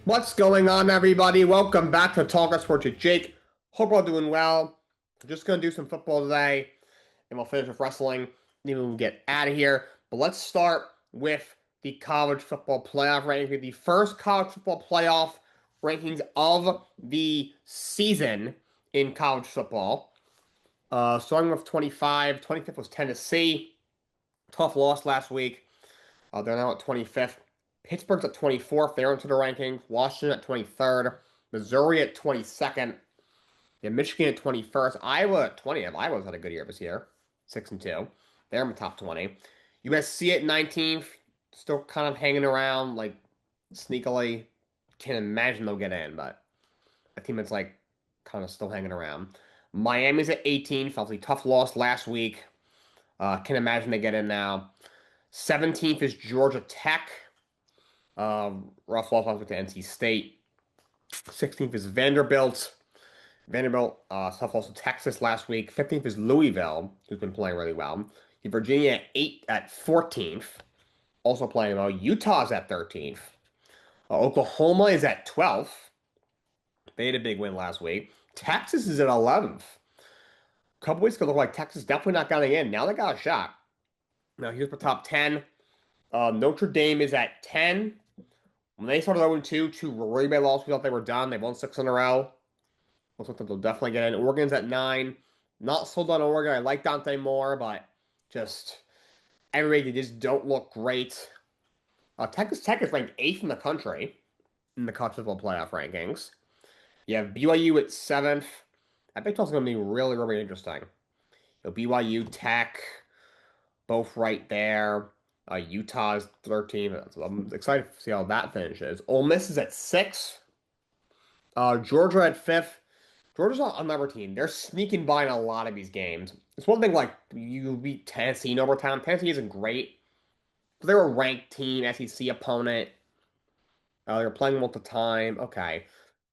What's going on, everybody? Welcome back to Talkin Sports with Jake. Hope we're all doing well. We're just going to do some football today, and we'll finish with wrestling, then we'll get out of here. But let's start with the college football playoff rankings. The first college football playoff rankings of the season in college football. Starting with 25. 25th was Tennessee. Tough loss last week. They're now at 25th. Pittsburgh's at 24th. They're into the rankings. Washington at 23rd. Missouri at 22nd. Yeah, Michigan at 21st. Iowa at 20th. Iowa's had a good year this year. 6-2. They're in the top 20. USC at 19th. Still kind of hanging around, like, sneakily. Can't imagine they'll get in, but a team that's, like, kind of still hanging around. Miami's at 18th. Obviously, tough loss last week. Can't imagine they get in now. 17th is Georgia Tech. Rough loss with NC State. 16th is Vanderbilt. Tough loss to Texas last week. 15th is Louisville, who's been playing really well. Virginia at 14th, also playing well. Utah's at 13th. Oklahoma is at 12th. They had a big win last week. Texas is at 11th. A couple weeks ago, it looked like Texas definitely not getting in. Now they got a shot. Now here's the top 10. Notre Dame is at 10. When they started 0-2, two really bad losses, we thought they were done. They've won 6 in a row. Looks like they'll definitely get in. Oregon's at 9. Not sold on Oregon. I like Dante Moore, but just everybody, they just don't look great. Texas Tech is ranked 8th in the country in the college football playoff rankings. You have BYU at 7th. That Big 12 is going to be really, really interesting. BYU, Tech, both right there. Utah's 13th. So I'm excited to see how that finishes. Ole Miss is at 6th. Georgia at 5th. Georgia's not another team. They're sneaking by in a lot of these games. It's one thing like you beat Tennessee in overtime. Tennessee isn't great, but they're a ranked team, SEC opponent. They're playing them all the time. Okay,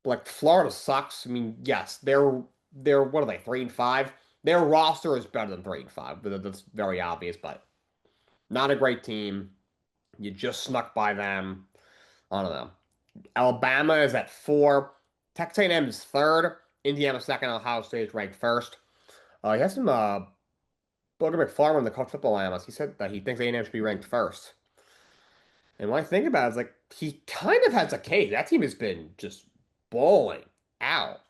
but like Florida sucks. I mean, yes, they're what are they 3-5? Their roster is better than 3-5. But that's very obvious. But not a great team. You just snuck by them. I don't know. Alabama is at 4. Texas A&M is 3rd. Indiana 2nd. Ohio State is ranked 1st. He has some Booger McFarland, the college football analyst. He said that he thinks A&M should be ranked 1st. And when I think about it, it's like he kind of has a case. That team has been just balling out.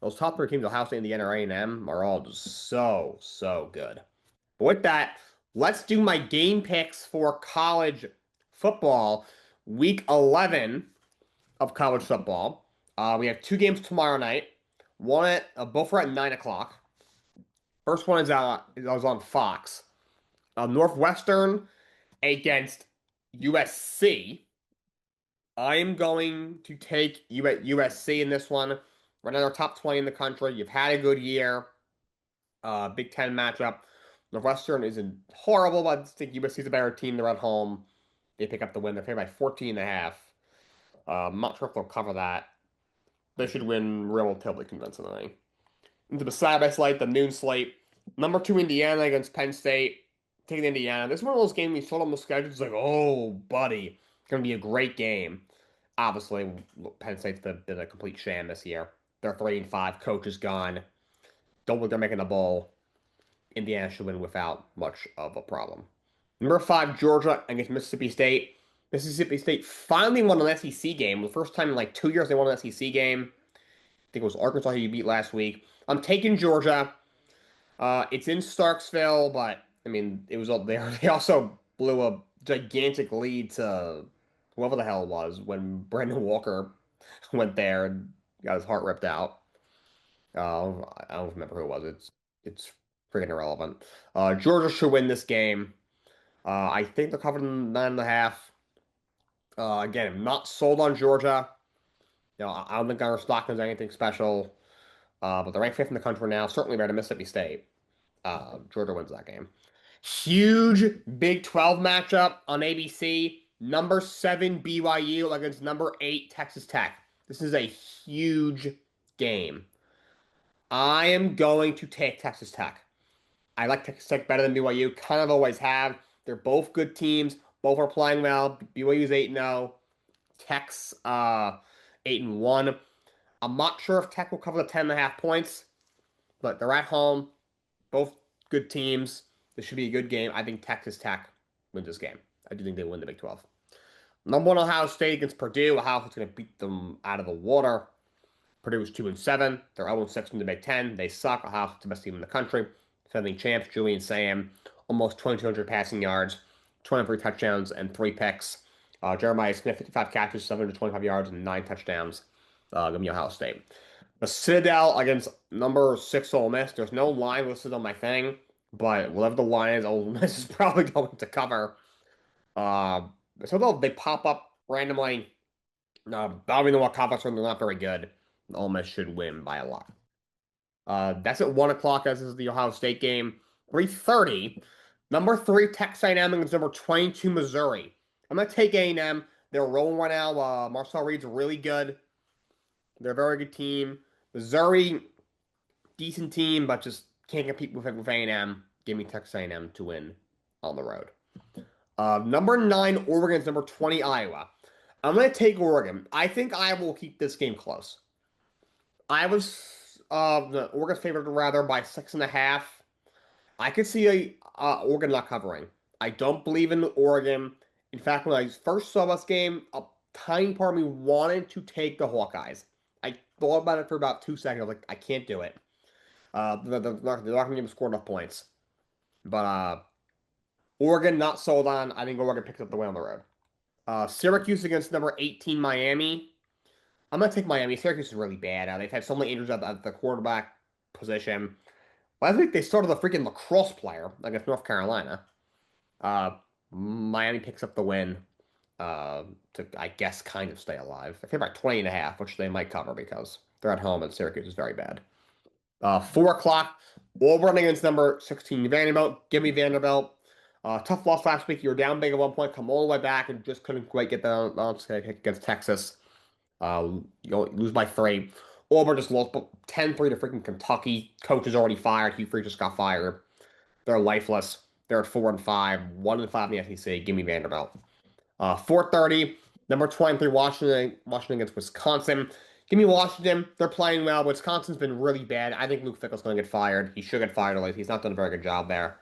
Those top 3 teams, Ohio State, Indiana, or A&M, are all just so good. But with that, let's do my game picks for college football, week 11 of college football. We have 2 games tomorrow night. Both are at 9 o'clock. First one is on Fox. Northwestern against USC. I am going to take USC in this one. Right now, they're top 20 in the country. You've had a good year. Big Ten matchup. Northwestern isn't horrible, but I think USC's a better team. They're at home. They pick up the win. They're favored by 14.5. I'm not sure if they'll cover that. They should win relatively convincingly. Into the Saturday slate, the noon slate. Number 2 Indiana against Penn State. Taking Indiana. This is one of those games you saw on the schedule. It's like, oh, buddy. It's going to be a great game. Obviously, Penn State's been a complete sham this year. They're 3-5. Coach is gone. Don't look they're making a bowl. Indiana should win without much of a problem. Number 5, Georgia against Mississippi State. Mississippi State finally won an SEC game. The first time in like 2 years they won an SEC game. I think it was Arkansas who you beat last week. I'm taking Georgia. It's in Starksville, but I mean, it was they also blew a gigantic lead to whoever the hell it was when Brandon Walker went there and got his heart ripped out. I don't remember who it was. It's freaking irrelevant. Georgia should win this game. I think they're covered in 9.5. Again, I'm not sold on Georgia. I don't think Gunnar Stockton's anything special. But they're ranked 5th in the country now. Certainly better than Mississippi State. Georgia wins that game. Huge Big 12 matchup on ABC. Number 7 BYU against number 8 Texas Tech. This is a huge game. I am going to take Texas Tech. I like Texas Tech better than BYU. Kind of always have. They're both good teams. Both are playing well. BYU's 8-0. Tech's 8-1. I'm not sure if Tech will cover the 10.5 points, but they're at home. Both good teams. This should be a good game. I think Texas Tech wins this game. I do think they win the Big 12. Number one Ohio State against Purdue. Ohio State's going to beat them out of the water. Purdue is 2-7. They're 0-6 in the Big Ten. They suck. Ohio State's the best team in the country. Defending champs, Julian Sam, almost 2,200 passing yards, 23 touchdowns, and 3 picks. Jeremiah Smith, 55 catches, 725 yards, and 9 touchdowns. Give me Ohio State. The Citadel against number 6 Ole Miss. There's no line listed on my thing, but whatever the line is, Ole Miss is probably going to cover. Uh, so they pop up randomly. I don't even know what conference they're not very good. Ole Miss should win by a lot. That's at 1 o'clock, as is the Ohio State game. 3:30, number 3 Texas A&M against number 22 Missouri. I'm going to take A&M. They're rolling right now. Marcel Reed's really good. They're a very good team. Missouri, decent team, but just can't compete with A&M. Give me Texas A&M to win on the road. Number 9 Oregon is number 20 Iowa. I'm going to take Oregon. I think Iowa will keep this game close. The Oregon's favored rather by 6.5. I could see Oregon not covering. I don't believe in Oregon. In fact, when I first saw this game, a tiny part of me wanted to take the Hawkeyes. I thought about it for about 2 seconds. I was like, I can't do it. They're not going to score enough points. But Oregon, not sold on. I think Oregon picks up the win on the road. Syracuse against number 18 Miami. I'm going to take Miami. Syracuse is really bad. They've had so many injuries at the quarterback position. Last week they started a freaking lacrosse player against North Carolina. Miami picks up the win to, I guess, kind of stay alive. They're favored by 20.5, which they might cover because they're at home and Syracuse is very bad. 4 o'clock, Auburn against number 16 Vanderbilt. Give me Vanderbilt. Tough loss last week. You were down big at one point, come all the way back, and just couldn't quite get the bounce against Texas. You lose by 3. Auburn just lost 10-3 to freaking Kentucky. Coach is already fired. Hugh Freeze just got fired. They're lifeless. They're at 4-5, 1-5 in the SEC. Give me Vanderbilt. 4:30, number 23 Washington against Wisconsin. Give me Washington. They're playing well. Wisconsin's been really bad. I think Luke Fickell's going to get fired. He should get fired. At least he's not done a very good job there.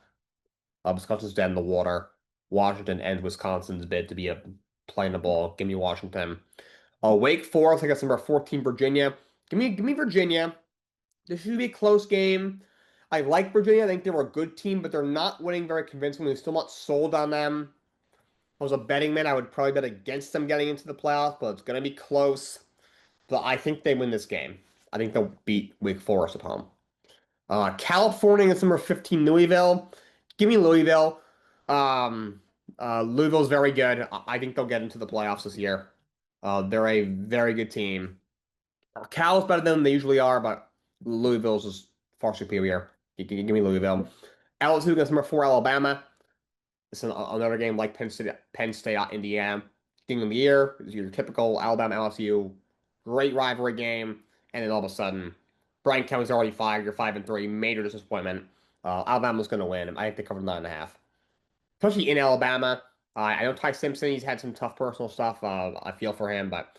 Wisconsin's dead in the water. Washington ends Wisconsin's bid to be playing the ball. Give me Washington. Wake Forest against number 14 Virginia. Give me Virginia. This should be a close game. I like Virginia. I think they were a good team, but they're not winning very convincingly. Still not sold on them. If I was a betting man, I would probably bet against them getting into the playoffs, but it's going to be close. But I think they win this game. I think they'll beat Wake Forest at home. California against number 15 Louisville. Give me Louisville. Louisville's very good. I think they'll get into the playoffs this year. They're a very good team. Cal's better than they usually are, but Louisville's is far superior. Give me Louisville. LSU against number 4 Alabama. It's another game like Penn State, Indiana. Game of the year is your typical Alabama LSU. Great rivalry game, and then all of a sudden, Brian Kelly's already fired. You're 5-3. Major disappointment. Alabama's going to win. I think they cover 9.5. Especially in Alabama. I know Ty Simpson. He's had some tough personal stuff. I feel for him, but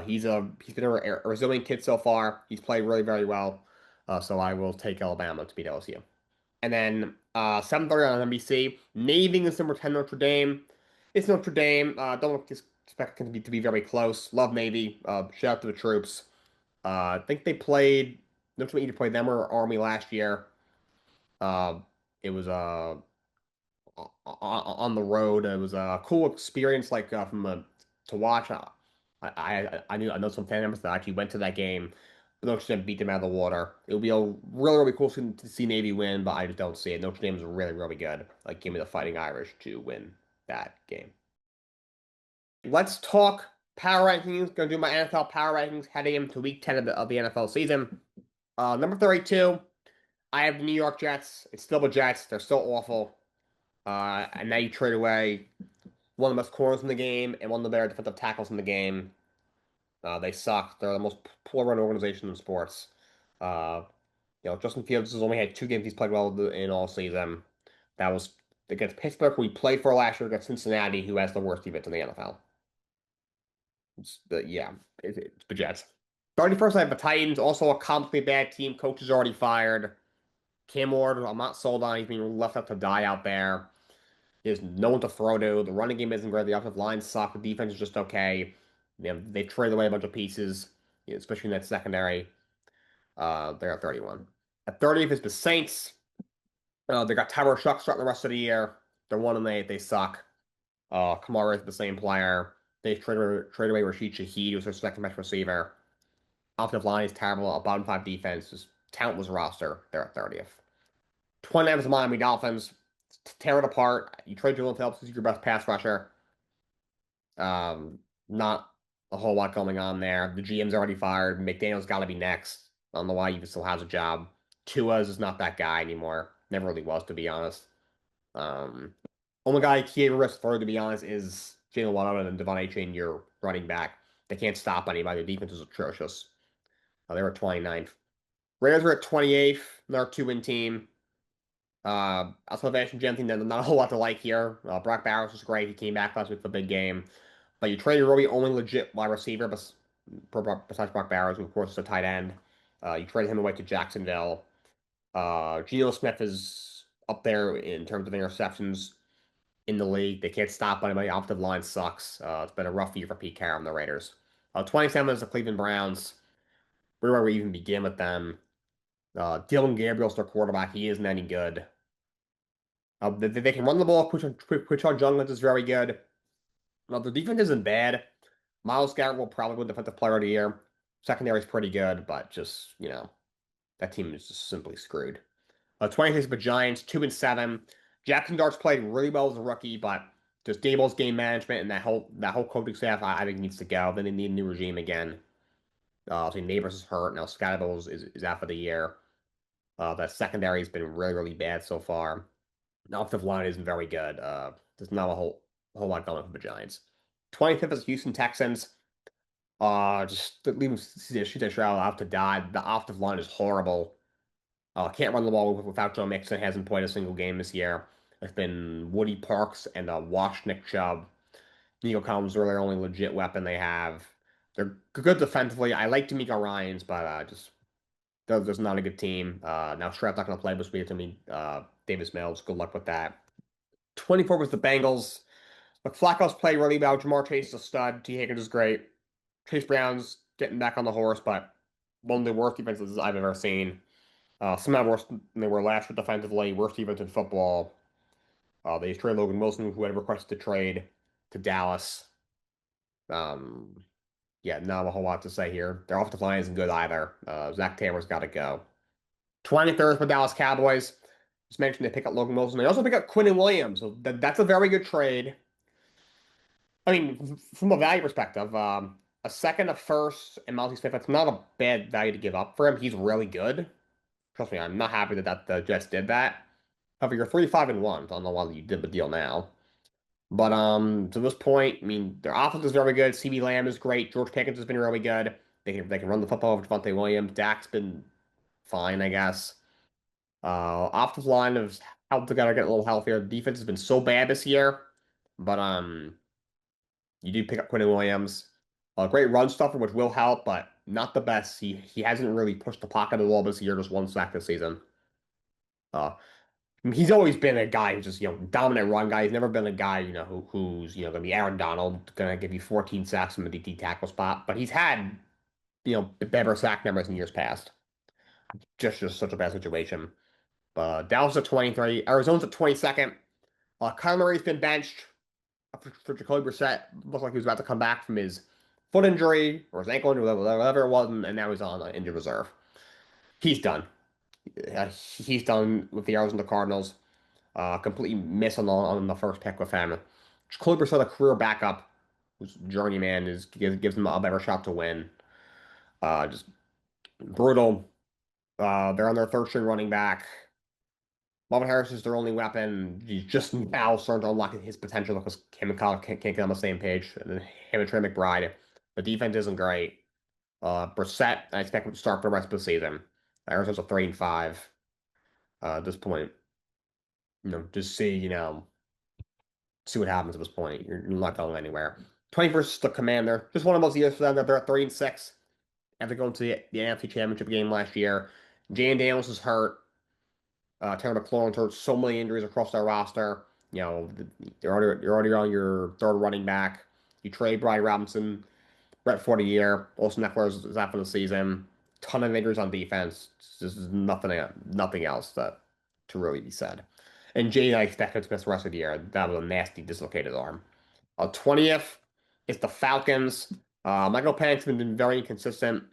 he's been a resilient kid so far. He's played really very well. So I will take Alabama to beat LSU. And then 7:30 on NBC. Navy against number 10 Notre Dame. It's Notre Dame. Don't expect it to be very close. Love Navy. Shout out to the troops. I think they played Notre Dame either played them or Army last year. It was on the road. It was a cool experience, like to watch. I know some fan members that actually went to that game. But Notre Dame beat them out of the water. It would be a really cool to see Navy win, but I just don't see it. Notre Dame is really good. Like, give me the Fighting Irish to win that game. Let's talk power rankings. Going to do my NFL power rankings heading into Week 10 of the NFL season. Number 32, I have the New York Jets. It's still the Jets. They're still awful. And now you trade away one of the best corners in the game and one of the better defensive tackles in the game. They suck. They're the most poor-run organization in sports. Justin Fields has only had 2 games he's played well in all season. That was against Pittsburgh, who he played for last year, against Cincinnati, who has the worst defense in the NFL. But yeah, it's the Jets. 31st, I have the Titans, also a completely bad team. Coach is already fired. Cam Ward, I'm not sold on. He's being left up to die out there. There's no one to throw to. The running game isn't great. The offensive line sucks. The defense is just okay. They traded away a bunch of pieces, especially in that secondary. They're at 31. At 30th is the Saints. They got Tyler Shuck starting the rest of the year. They're 1-8. They suck. Kamara is the same player. They traded away Rashid Shaheed, who's their second best receiver. Offensive line is terrible. A bottom five defense. Just talentless roster. They're at 30th. 29th is the Miami Dolphins. Tear it apart. You trade Julian Phillips, who's your best pass rusher. Not a whole lot going on there. The GM's already fired. McDaniel's got to be next. I don't know why he even still has a job. Tua's is not that guy anymore. Never really was, to be honest. Um, Only guy he ever risked for, to be honest, is Jalen Waddle and Devon Achane, your running back. They can't stop anybody. The defense is atrocious. They were at 29th. Raiders were at 28th. They're a two-win team. Also, Ashton Jenkins, not a whole lot to like here. Brock Bowers was great. He came back last week for the big game. But you traded really only legit wide receiver besides Brock Bowers, who of course is a tight end. You traded him away to Jacksonville. Geno Smith is up there in terms of interceptions in the league. They can't stop anybody. Offensive line sucks. It's been a rough year for Pete Carroll and the Raiders. 27 is the Cleveland Browns. Where do we even begin with them? Dylan Gabriel's their quarterback. He isn't any good. They can run the ball. Quichon Jungles is very good. The defense isn't bad. Myles Garrett will probably win Defensive Player of the Year. Secondary is pretty good, but just, that team is just simply screwed. 26 for Giants, 2-7. Jackson Dart's played really well as a rookie, but just Daboll's game management and that whole coaching staff, I think needs to go. Then they need a new regime again. So Neighbors is hurt now. Scatterable is out for the year. That secondary has been really, really bad so far. The offensive line isn't very good. There's not a whole lot going on for the Giants. 25th is Houston Texans. Just leave shoot that Stroud out to die. The offensive line is horrible. Can't run the ball without Joe Mixon. Hasn't played a single game this year. It's been Woody Parks and Wash Nick Chubb. Nico Collins are their only legit weapon they have. They're good defensively. I like D'Amico Ryans, but just there's not a good team. Now Stroud's not going to play this week. Davis Mills. Good luck with that. 24 was the Bengals. But Flacco's played really well. Jamar Chase is a stud. T. Higgins is great. Chase Brown's getting back on the horse, but one of the worst defenses I've ever seen. Somehow worse than they were last year defensively. Worst defense in football. They traded Logan Wilson, who had requested to trade to Dallas. Um, yeah, not a whole lot to say here. Their offensive line isn't good either. Zach Taylor's got to go. 23rd for Dallas Cowboys. Just mentioned they pick up Logan Wilson. They also pick up Quinn Williams. So that's a very good trade. I mean, from a value perspective, a second, a first, and Maltese Smith, that's not a bad value to give up for him. He's really good. Trust me, I'm not happy that the Jets did that. However, you're 3-5-1. I don't know why you did the deal now. But to this point, I mean, their offense is very good. CB Lamb is great. George Pickens has been really good. They can run the football with Javonte Williams. Dak's been fine, I guess. Offensive line of helped to get a little healthier. The defense has been so bad this year, but you do pick up Quinn Williams. A great run stuffer, which will help, but not the best. He hasn't really pushed the pocket at all this year, just one sack this season. Uh, he's always been a guy who's just, dominant run guy. He's never been a guy, who's, going to be Aaron Donald, going to give you 14 sacks from the DT tackle spot. But he's had, better sack numbers in years past. Just such a bad situation. Dallas at 23. Arizona's at 22nd. Kyler Murray's been benched for Jacoby Brissett. Looked like he was about to come back from his foot injury or his ankle injury, whatever it was, and now he's on injured reserve. He's done. He's done with the Arizona Cardinals. Completely miss on the first pick with him. Jacoby Brissett, a career backup, who's journeyman, gives him a better shot to win. Just brutal. They're on their third string running back. Marvin Harris is their only weapon. He's just now starting to unlock his potential because him and Kyle can't get on the same page. And then him and Trey McBride. The defense isn't great. Brissett, I expect him to start for the rest of the season. Arizona's a 3-5 at this point. Just see what happens at this point. You're not going anywhere. 21st is the Commander. Just one of those years for them that they're at 3-6 after going to the NFC Championship game last year. Jane Daniels is hurt. Terry McLaurin's hurt. So many injuries across their roster. You're already on your third running back. You trade Brian Robinson, Brett for the year. Austin Eckler is out for the season. Ton of injuries on defense. This is nothing else to really be said. And Jay, I expect him to miss the rest of the year. That was a nasty dislocated arm. 20th is the Falcons. Michael Penix has been very inconsistent.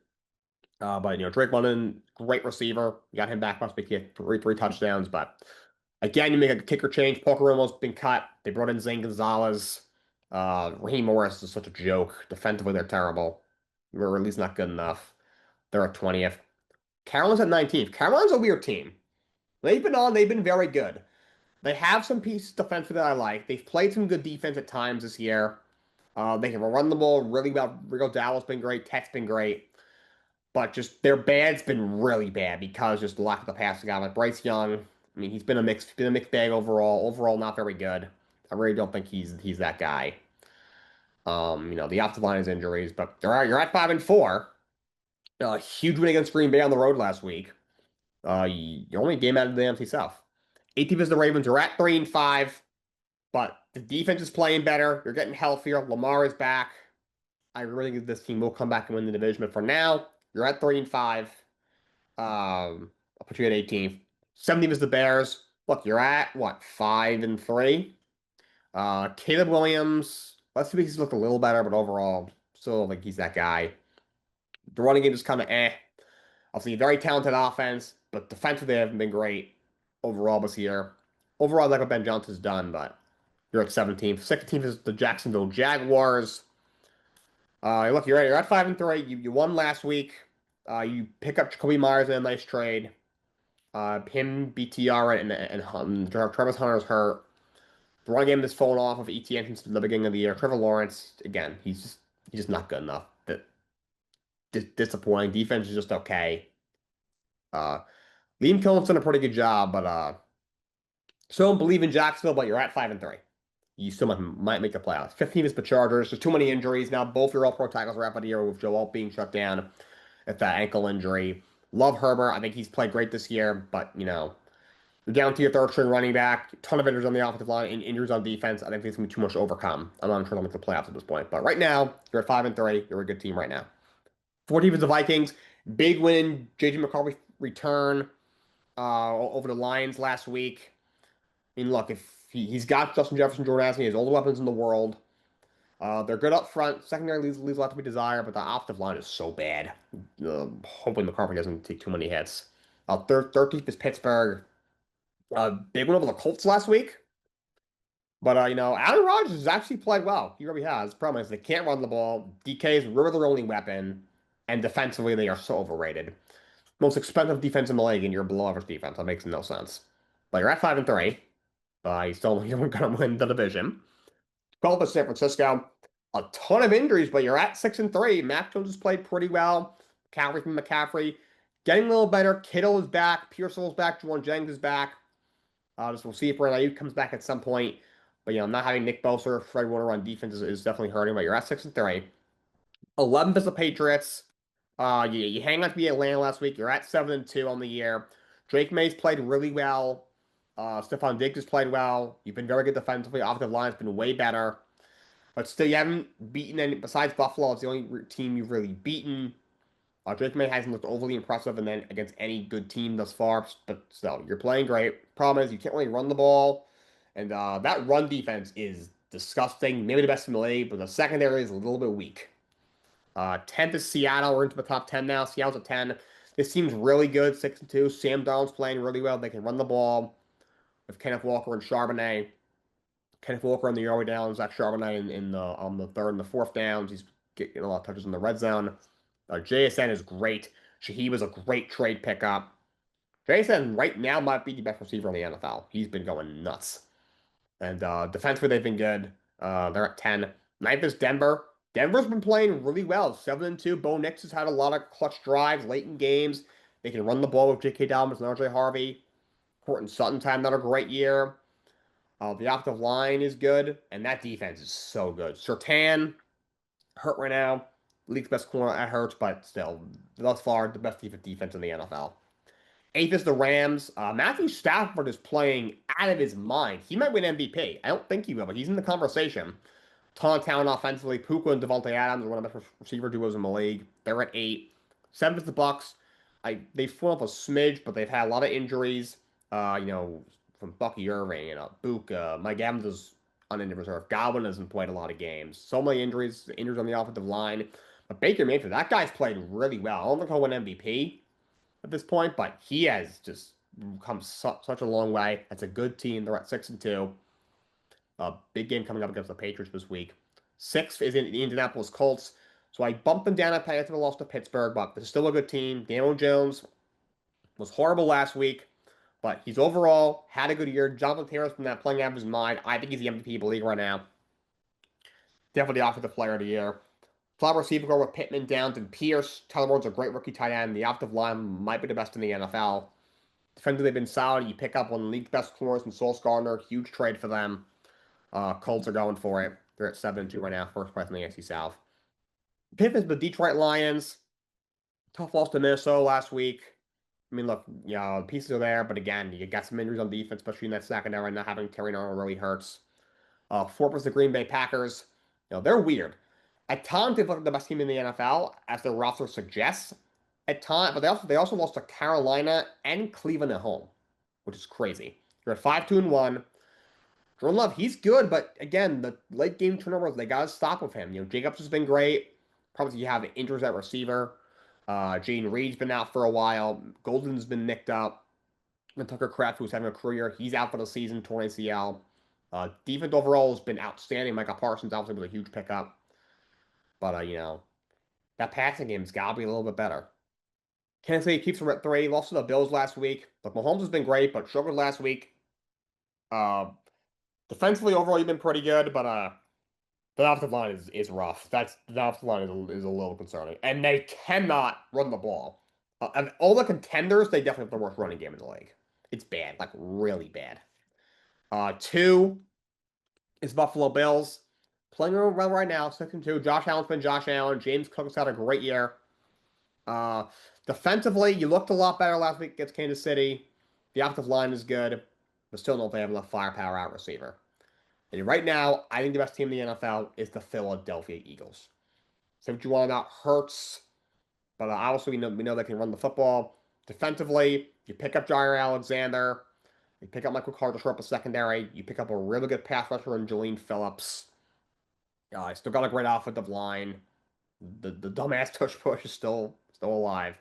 But Drake London, great receiver. You got him back last week. He had three touchdowns. But again, you make a kicker change. Parker Romo's been cut. They brought in Zane Gonzalez. Raheem Morris is such a joke. Defensively, they're terrible. Or at least not good enough. They're at 20th. Carolina's at 19th. Carolina's a weird team. They've been very good. They have some pieces defensively that I like. They've played some good defense at times this year. They can run the ball really well. Rico Dowell's been great. Tech's been great. But just their bad's been really bad because just the lack of the passing guy. Like Bryce Young, I mean, he's been a mixed bag overall. Overall, not very good. I really don't think he's that guy. The offensive line is injuries, but you're at 5-4. A huge win against Green Bay on the road last week. You're only a game out of the NFC South. 18th is the Ravens. You're at 3-5, but the defense is playing better. You're getting healthier. Lamar is back. I really think this team will come back and win the division. But for now, you're at 3-5. I'll put you at 18th. 17th is the Bears. Look, you're at what, 5-3? Caleb Williams. Let's see if he's looked a little better, but overall, still don't think he's that guy. The running game is kind of eh. Obviously, very talented offense, but defensively they haven't been great overall this year. Overall, I like what Ben Johnson's done, but you're at 17th. 16th is the Jacksonville Jaguars. Look, you're at 5-3. You won last week. You pick up Jacoby Myers in a nice trade. Him, BTR, and Travis Hunter's hurt. The run game has fallen off of ETN since the beginning of the year. Trevor Lawrence, again, he's just not good enough. Disappointing. Defense is just okay. Liam Cohen's done a pretty good job, but still don't believe in Jacksonville, but you're at 5-3. You still might make the playoffs. 15 is the Chargers. There's too many injuries. Now both your all-pro tackles are out for the year with Joe Alt being shut down at that ankle injury. Love Herbert. I think he's played great this year, but, you're down to your third-string running back. Ton of injuries on the offensive line and injuries on defense. I think it's going to be too much to overcome. I'm not sure they'll make the playoffs at this point. But right now, you're at 5-3. You're a good team right now. 14th is the Vikings. Big win. J.J. McCarthy return over the Lions last week. I mean, look, if he's got Justin Jefferson, Jordan Addison, he has all the weapons in the world. They're good up front. Secondary leaves a lot to be desired, but the offensive line is so bad. Hoping McCarthy doesn't take too many hits. 13th is Pittsburgh. Big win over the Colts last week. But, Aaron Rodgers has actually played well. He really has. The problem is they can't run the ball. DK is really their only weapon. And defensively, they are so overrated. Most expensive defense in the league, and you're below average defense. That makes no sense. But you're at 5-3. You still you're going to win the division. 12th is San Francisco. A ton of injuries, but you're at 6-3. Mac Jones has played pretty well. McCaffrey. Getting a little better. Kittle is back. Pearsall's back. Juwan Jennings is back. We'll see if Brandon Ayuk comes back at some point. But, not having Nick Bosa or Fred Warner on defense is definitely hurting. But you're at 6-3. 11th is the Patriots. You hang on to the Atlanta last week. You're at 7-2 on the year. Drake May's played really well. Stephon Diggs has played well. You've been very good defensively. Offensive line's been way better. But still, you haven't beaten any. Besides Buffalo, it's the only team you've really beaten. Drake May hasn't looked overly impressive and then against any good team thus far. But still, you're playing great. Problem is, you can't really run the ball. And that run defense is disgusting. Maybe the best in the league, but the secondary is a little bit weak. 10th is Seattle. We're into the top 10 now. Seattle's at 10. This team's really good, 6-2. Sam Darnold's playing really well. They can run the ball with Kenneth Walker and Charbonnet. Kenneth Walker on the early downs, Zach Charbonnet on the third and the fourth downs. He's getting a lot of touches in the red zone. JSN is great. Shaheed was a great trade pickup. JSN right now might be the best receiver in the NFL. He's been going nuts. And defensively, they've been good. They're at 10. 9th is Denver. Denver's been playing really well. 7-2. Bo Nix has had a lot of clutch drives late in games. They can run the ball with J.K. Dobbins and R.J. Harvey. Courtland Sutton's had another great year. The offensive line is good, and that defense is so good. Surtain, hurt right now. League's best corner, that hurts, but still, thus far, the best defense in the NFL. Eighth is the Rams. Matthew Stafford is playing out of his mind. He might win MVP. I don't think he will, but he's in the conversation. Ton of talent offensively. Puka and Devontae Adams are one of the best receiver duos in the league. They're at 8. 7th is the Bucks. They've fallen off a smidge, but they've had a lot of injuries. From Bucky Irving and Book. Mike Evans is on injured reserve. Godwin hasn't played a lot of games. So many injuries on the offensive line. But Baker Mayfield, that guy's played really well. I don't think he'll win MVP at this point, but he has just come such a long way. That's a good team. They're at 6-2. A big game coming up against the Patriots this week. 6th is in the Indianapolis Colts. So I bumped them down after the loss to Pittsburgh, but this is still a good team. Daniel Jones was horrible last week, but he's overall had a good year. Jonathan Taylor's been playing out of his mind. I think he's the MVP of the league right now. Definitely the offensive player of the year. Flat receiver go with Pittman, Downs, and Pierce. Tyler Ward's a great rookie tight end. The offensive line might be the best in the NFL. Defensively, they've been solid. You pick up one of the league's best corners in Sauce Gardner. Huge trade for them. Colts are going for it. They're at 7-2 right now. First place in the AFC South. 5th is the Detroit Lions. Tough loss to Minnesota last week. I mean, look, the pieces are there, but again, you got some injuries on defense, especially in that secondary. Not having Terry Arnold really hurts. 4th was the Green Bay Packers. They're weird. At times, they've looked like the best team in the NFL, as their roster suggests. At times, but they also lost to Carolina and Cleveland at home, which is crazy. They're at 5-2-1. Jordan Love, he's good, but again, the late game turnovers, they got to stop with him. Jacobs has been great. Probably you have injuries at receiver. Jaden Reed's been out for a while. Golden's been nicked up. And Tucker Kraft, who's having a career, he's out for the season, torn ACL. Defense overall has been outstanding. Micah Parsons obviously was a huge pickup. But, that passing game's got to be a little bit better. Kansas City keeps them at 3. Lost to the Bills last week. But Mahomes has been great, but struggled last week. Defensively, overall, you've been pretty good, but the offensive line is rough. The offensive line is a little concerning. And they cannot run the ball. Of all the contenders, they definitely have the worst running game in the league. It's bad, like really bad. 2 is Buffalo Bills. Playing well right now, 6-2. Josh Allen's been Josh Allen. James Cook's had a great year. Defensively, you looked a lot better last week against Kansas City. The offensive line is good, but still don't know if they have enough firepower out receiver. And right now, I think the best team in the NFL is the Philadelphia Eagles. Say what you want about Hurts, but obviously we know they can run the football. Defensively, you pick up Jair Alexander. You pick up Michael Carter for up a secondary. You pick up a really good pass rusher in Jalen Phillips. Still got a great offensive line. The dumbass tush push is still alive.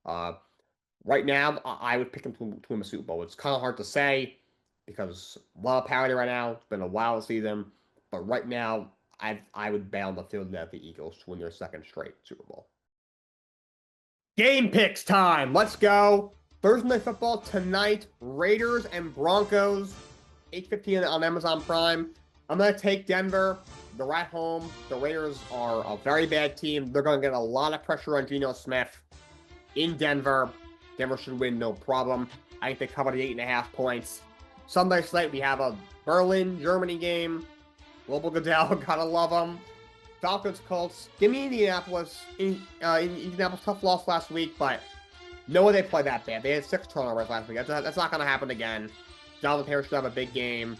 Right now, I would pick him to win the Super Bowl. It's kind of hard to say because a lot of parity right now. It's been a while to see them. But right now, I would bet on the Philadelphia Eagles to win their second straight Super Bowl. Game picks time. Let's go. Thursday Night Football tonight. Raiders and Broncos. 8:15 on Amazon Prime. I'm going to take Denver. They're at home. The Raiders are a very bad team. They're going to get a lot of pressure on Geno Smith in Denver. Denver should win, no problem. I think they cover the 8.5 points. Sunday slate, we have a Berlin, Germany game. Global Goodell, gotta love them. Falcons, Colts. Give me Indianapolis. Indianapolis, tough loss last week, but no way they played that bad. They had 6 turnovers last week. That's not going to happen again. Jonathan Taylor should have a big game.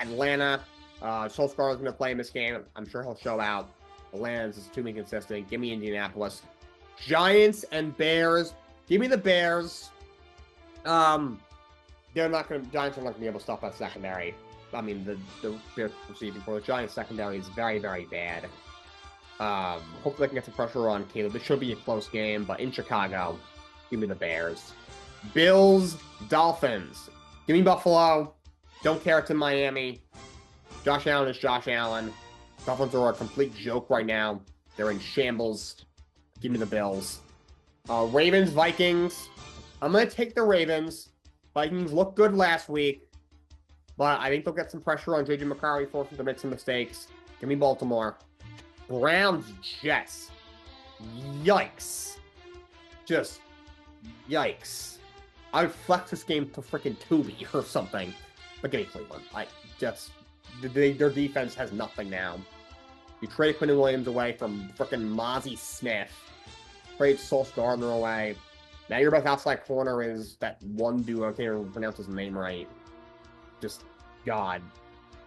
Atlanta. Solskjaer is going to play in this game. I'm sure he'll show out. Atlanta's too inconsistent. Give me Indianapolis. Giants and Bears. Give me the Bears. Giants are not going to be able to stop that secondary. I mean, the Bears receiving for the Giants secondary is very, very bad. Hopefully they can get some pressure on Caleb. This should be a close game, but in Chicago, give me the Bears. Bills, Dolphins. Give me Buffalo. Don't care it's in Miami. Josh Allen is Josh Allen. Dolphins are a complete joke right now. They're in shambles. Give me the Bills. Ravens, Vikings. I'm going to take the Ravens. Vikings looked good last week, but I think they'll get some pressure on J.J. McCarthy, forcing them to make some mistakes. Give me Baltimore. Browns, Jets. Yikes. Just yikes. I would flex this game to freaking Tubi or something. But give me Cleveland. Their defense has nothing now. You trade Quinn Williams away from frickin' Mozzie Smith. Trade Sauce Gardner away. Now your best outside corner is that one dude, I can't even pronounce his name right. Just, God.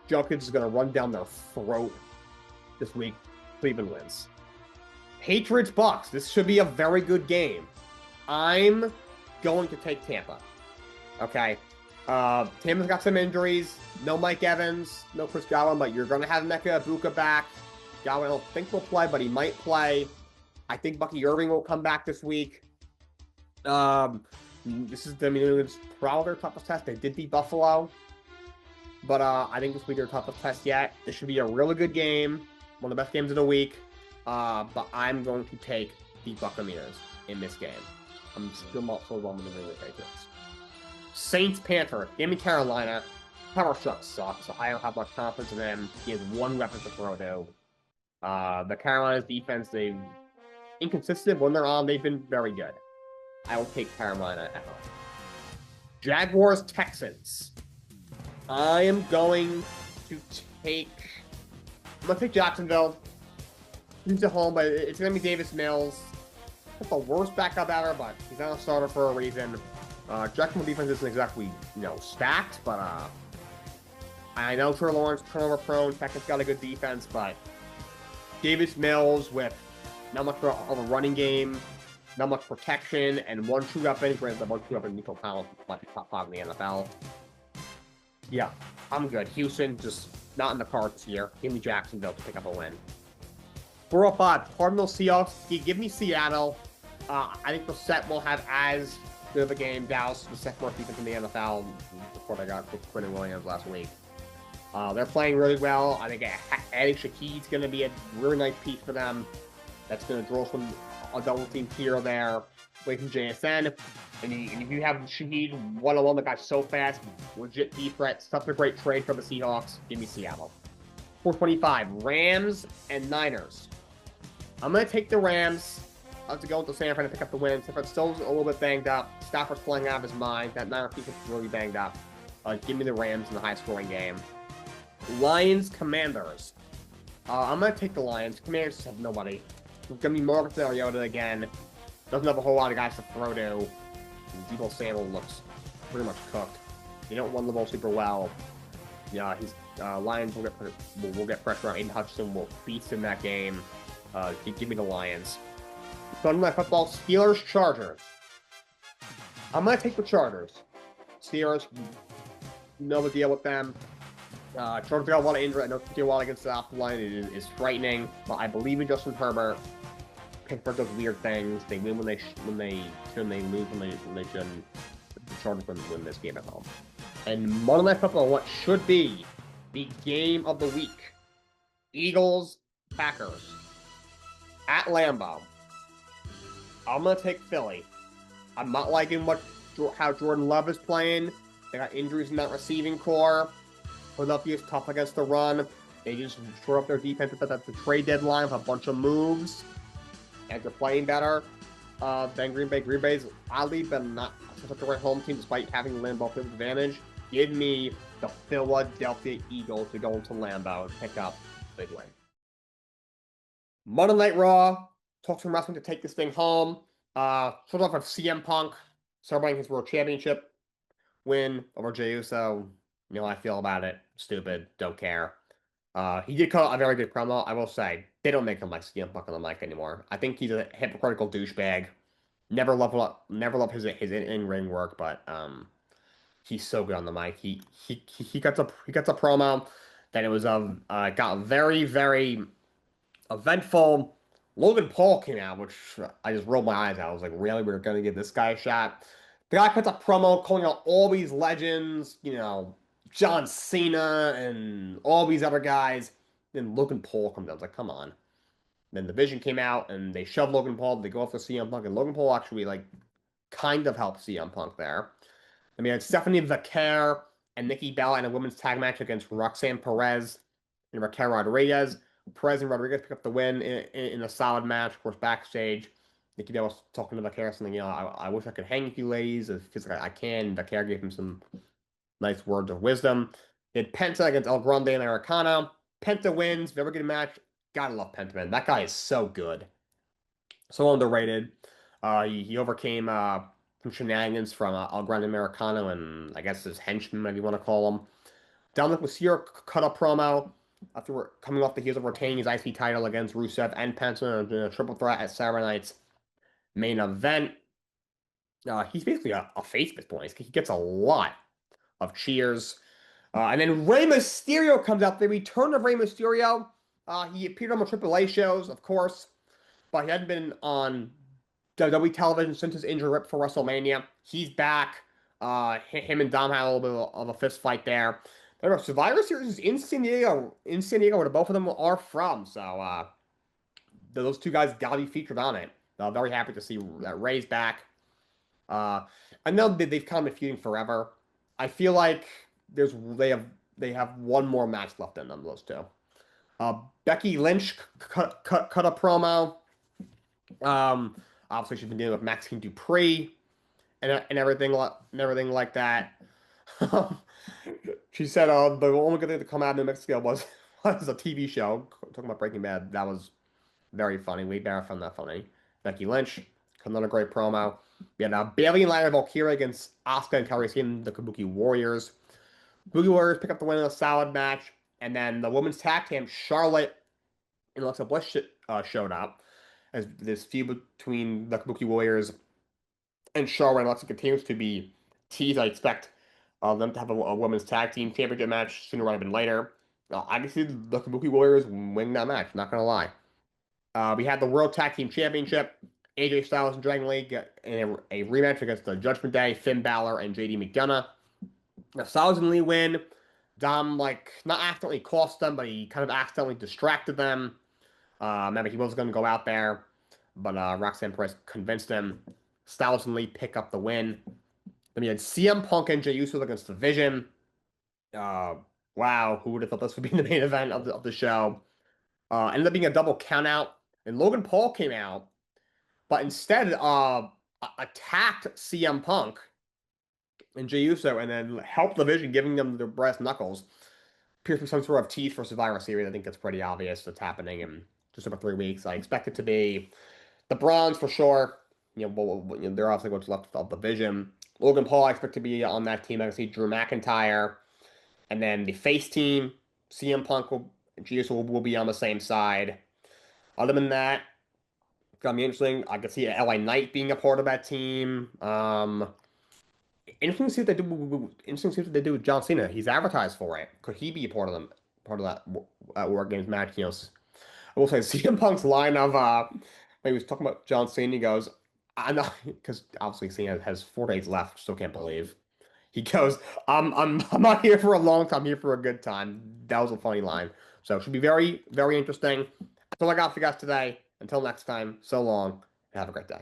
Jokic is going to run down their throat this week. Cleveland wins. Patriots Bucks. This should be a very good game. I'm going to take Tampa. Okay. Tampa's got some injuries. No Mike Evans. No Chris Godwin, but you're going to have Mecca Ibuka back. Godwin, I don't think will play, but he might play. I think Bucky Irving will come back this week. This is it's probably their toughest test. They did beat Buffalo. But I think this will be their toughest test yet. This should be a really good game. One of the best games of the week. But I'm going to take the Buccaneers in this game. I'm still not so wrong with the Patriots. Saints Panthers. Give me Carolina. Power Shucks sucks, so I don't have much confidence in them. He has one weapon to throw to. The Carolina's defense, they've inconsistent. When they're on, they've been very good. I will take Carolina at home. Jaguars Texans. I am going to take. I'm gonna take Jacksonville. He's at home, but it's gonna be Davis Mills. Not the worst backup ever, but he's not a starter for a reason. Jacksonville defense isn't exactly, stacked, but I know Trevor Lawrence turnover prone. Texans got a good defense, but Davis Mills with not much of a running game, not much protection, and one true weapon. Granted, the one true weapon, Nico Collins, like top 5 in the NFL. Yeah, I'm good. Houston, just not in the cards this year. Give me Jacksonville to pick up a win. 405, Cardinals Seahawks. Give me Seattle. I think the set will have as good of a game. Dallas, the second worst defense in the NFL before they got Quinn Williams last week. They're playing really well. I think adding Shaquille's going to be a really nice piece for them. That's going to draw a double team here or there away from JSN. And if you have Shaheed one-on-one, the guy's so fast, legit deep threat, such a great trade for the Seahawks. Give me Seattle. 425, Rams and Niners. I'm going to take the Rams. I have to go into San Fran to pick up the win. San Fran's still a little bit banged up. Stafford's playing out of his mind. That Niners defense is really banged up. Give me the Rams in the high-scoring game. Lions Commanders. I'm going to take the Lions. Commanders just have nobody. It's going to be Marcus Mariota again. Doesn't have a whole lot of guys to throw to. Deebo Samuel looks pretty much cooked. They don't run the ball super well. Yeah, Lions will get pressure on Aiden Hutchinson. Will feast in that game. Give me the Lions. Sunday Night Football, Steelers Chargers. I'm gonna take the Chargers. Steelers, no big deal with them. Chargers got a lot of injury. I know they do well against the offensive line. It is frightening, but I believe in Justin Herbert. Pittsburgh does weird things. They win when they shouldn't. They lose when they shouldn't. The Chargers win this game at home. And Monday Night Football, what should be the game of the week: Eagles Packers at Lambeau. I'm gonna take Philly. I'm not liking how Jordan Love is playing. They got injuries in that receiving core. Philadelphia's tough against the run. They just shore up their defense at the trade deadline with a bunch of moves. And they're playing better than Green Bay. Green Bay's oddly been not such a great home team despite having Lambeau field advantage. Give me the Philadelphia Eagles to go into Lambeau and pick up a big win. Monday Night Raw. Talk some wrestling to take this thing home. Sort of with CM Punk celebrating his World Championship win over Jey Uso. You know how I feel about it. Stupid. Don't care. He did cut a very good promo. I will say, they don't make him like CM Punk on the mic anymore. I think he's a hypocritical douchebag. Never love his in-ring work, but he's so good on the mic. He gets a promo. Then it was got very, very eventful. Logan Paul came out, which I just rolled my eyes out. I was like, really? We're going to give this guy a shot? The guy puts a promo calling out all these legends, John Cena and all these other guys. Then Logan Paul comes out. I was like, come on. Then the Vision came out, and they shoved Logan Paul. They go after CM Punk, and Logan Paul actually, kind of helped CM Punk there. I mean, Stephanie Vaquer and Nikki Bella in a women's tag match against Roxanne Perez and Raquel Rodriguez. Perez and Rodriguez pick up the win in a solid match. Of course, backstage, Nikki Bella was talking to Vaquer something, I wish I could hang with you ladies, because I can. Vaquer gave him some nice words of wisdom. They had Penta against El Grande and Arcana. Penta wins. Very good match. Gotta love Pentaman. That guy is so good. So underrated. He overcame some shenanigans from El Grande Americano and I guess his henchman, maybe you want to call him. Dominic Mysterio cut a promo after coming off the heels of retaining his IC title against Rusev and Penta in a triple threat at Saturday night's main event. He's basically a face at this point. He gets a lot of cheers. And then Rey Mysterio comes out. The return of Rey Mysterio. He appeared on the AAA shows, of course, but he hadn't been on WWE television since his injury right before WrestleMania. He's back. Him and Dom had a little bit of a fist fight there. Remember, Survivor Series is in San Diego, where both of them are from. So those two guys got to be featured on it. Very happy to see that Ray's back. I know they've kind of been feuding forever. I feel like they have one more match left in them, those two. Becky Lynch cut a promo. Obviously she's been dealing with Maxine Dupree and everything like that. She said the only good thing to come out of New Mexico was a TV show talking about Breaking Bad. That was very funny. We barely found that funny. Becky Lynch, another great promo. We had Bayley and Lyra Valkyria against Asuka and Kairi Sane, the Kabuki Warriors. Kabuki Warriors pick up the win in a solid match, and then the women's tag team Charlotte and Alexa Bliss showed up as this feud between the Kabuki Warriors and Charlotte and Alexa continues to be teased. I expect them to have a women's tag team championship match sooner rather than later. I can see the Kabuki Warriors winning that match, not gonna lie. We had the World Tag Team Championship. AJ Styles and Dragon Lee get in a rematch against the Judgment Day, Finn Balor, and JD McDonough. Now, Styles and Lee win. Dom, not accidentally cost them, but he kind of accidentally distracted them. Remember, he was going to go out there, but Roxanne Perez convinced him. Styles and Lee pick up the win. Then we had CM Punk and Jey Uso against The Vision. Wow, who would have thought this would be the main event of the show? Ended up being a double countout, and Logan Paul came out, but instead attacked CM Punk and Jey Uso, and then helped the Vision, giving them their brass knuckles. Appears to be some sort of tease for Survivor Series. I think it's pretty obvious that's happening in just about 3 weeks. I expect it to be the Bronze for sure. They're obviously what's left of the Vision. Logan Paul, I expect to be on that team. I can see Drew McIntyre, and then the face team, CM Punk and Jey Uso will be on the same side. Other than that, it's gonna be interesting. I could see LA Knight being a part of that team. Interesting to see what they do. Interesting to see what they do with John Cena. He's advertised for it. Could he be a part of that War Games match? I will say CM Punk's line of when he was talking about John Cena, he goes, "I'm not," because obviously Cena has 4 days left. Still can't believe. He goes, I'm not here for a long time. I'm here for a good time." That was a funny line. So it should be very, very interesting. That's all I got for you guys today. Until next time, so long, and have a great day.